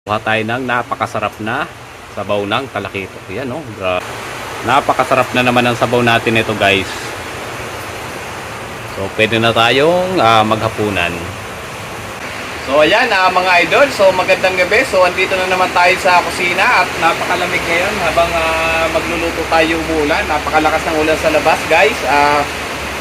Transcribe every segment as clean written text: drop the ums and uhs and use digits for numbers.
Kuha tayo ng napakasarap na sabaw ng talakito. Yan, no? Napakasarap na naman ang sabaw natin ito, guys. So pwede na tayong maghapunan. So ayan, mga idol, so magandang gabi. So andito na naman tayo sa kusina at napakalamig ngayon habang magluluto tayo umuulan. Napakalakas ng ulan sa labas, guys.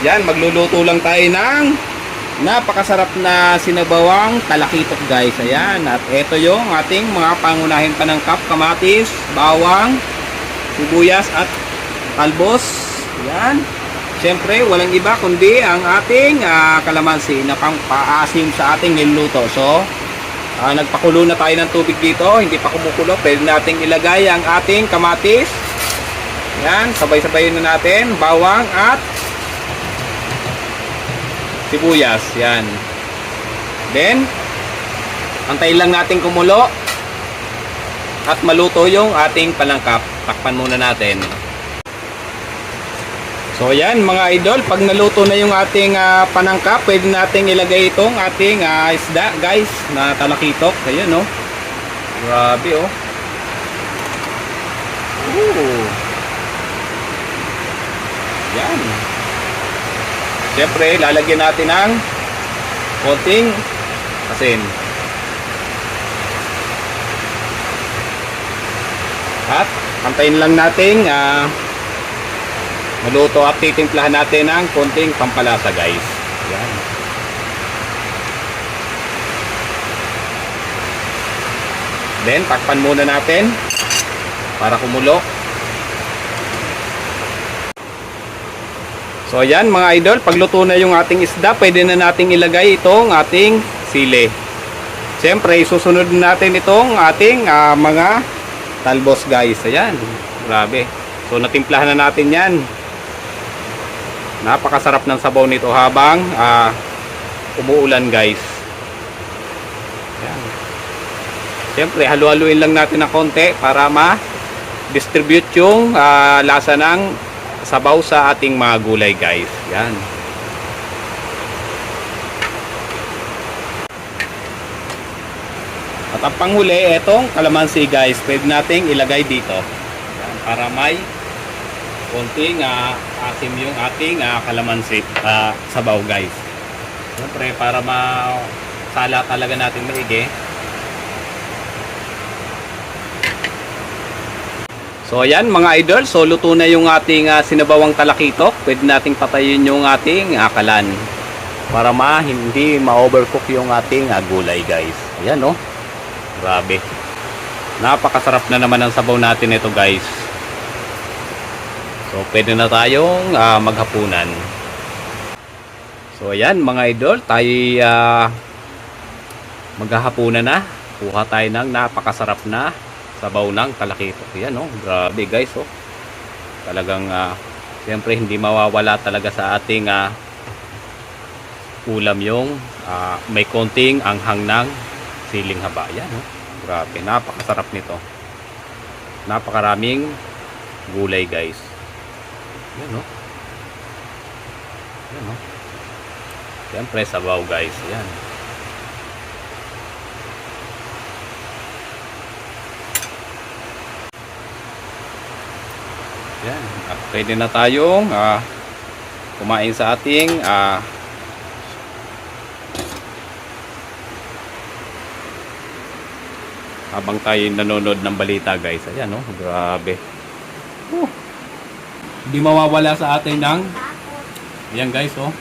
Yan, magluluto lang tayo ng napakasarap na sinabawang talakitok, guys. Ayan, at ito yung ating mga pangunahin panangkap: kamatis, bawang, sibuyas at talbos. Ayan. Siyempre, walang iba kundi ang ating kalamansi na pang-paasim sa ating niluluto. So, nagpakulo na tayo ng tubig dito. Hindi pa kumukulo. Pwede nating ilagay ang ating kamatis. Yan, sabay-sabayin na natin. Bawang at sibuyas. Yan. Then, antayin lang natin kumulo at maluto yung ating panangkap. Takpan muna natin. So yan mga idol, pag naluto na yung ating panangkap, pwede nating ilagay itong ating isda, guys, na talakitok. Ayan, no? Grabe, oh. Ooh. Yan. Siyempre, lalagyan natin ng konting asin. At antayin lang natin maluto at titimplahan natin ng konting pampalasa, guys. Yan. Then, takpan muna natin para kumulo. So, ayan mga idol, pagluto na yung ating isda, pwede na nating ilagay itong ating sili. Siyempre, susunod natin itong ating mga talbos, guys. Ayan, grabe. So, natimplahan na natin yan. Napakasarap ng sabaw nito habang umuulan, guys. Ayan. Siyempre, halu-haluin lang natin ng konti para ma-distribute yung lasa ng sabaw sa ating mga gulay, guys. Yan. At ang panghuli, etong kalamansi, guys. Pwede nating ilagay dito. Yan, para may konting asim yung ating kalamansi sabaw, guys. Siyempre, para masala talaga natin maigi. So ayan mga idol, so luto na yung ating sinabawang talakitok. Pwede nating patayin yung ating kalan para hindi ma-overcook yung ating gulay, guys. Ayan, no? Grabe. Napakasarap na naman ang sabaw natin ito, guys. So pwede na tayong maghapunan. So ayan mga idol, tayo maghahapunan na. Kuha tayo ng napakasarap na sabaw ng talakitok. Yan, oh, grabe, guys, oh. Talagang siyempre hindi mawawala talaga sa ating ulam yung may konting anghang ng siling haba. Yan, oh. Grabe, napakasarap nito. Napakaraming gulay, guys. Yan, oh. Yan, oh. Siyempre sabaw, guys. Yan. Yan. At pwede na tayong kumain sa ating habang tayo nanonood ng balita, guys. Ayan, no? Grabe. Hindi mawawala sa atin ng ayan, guys, oh.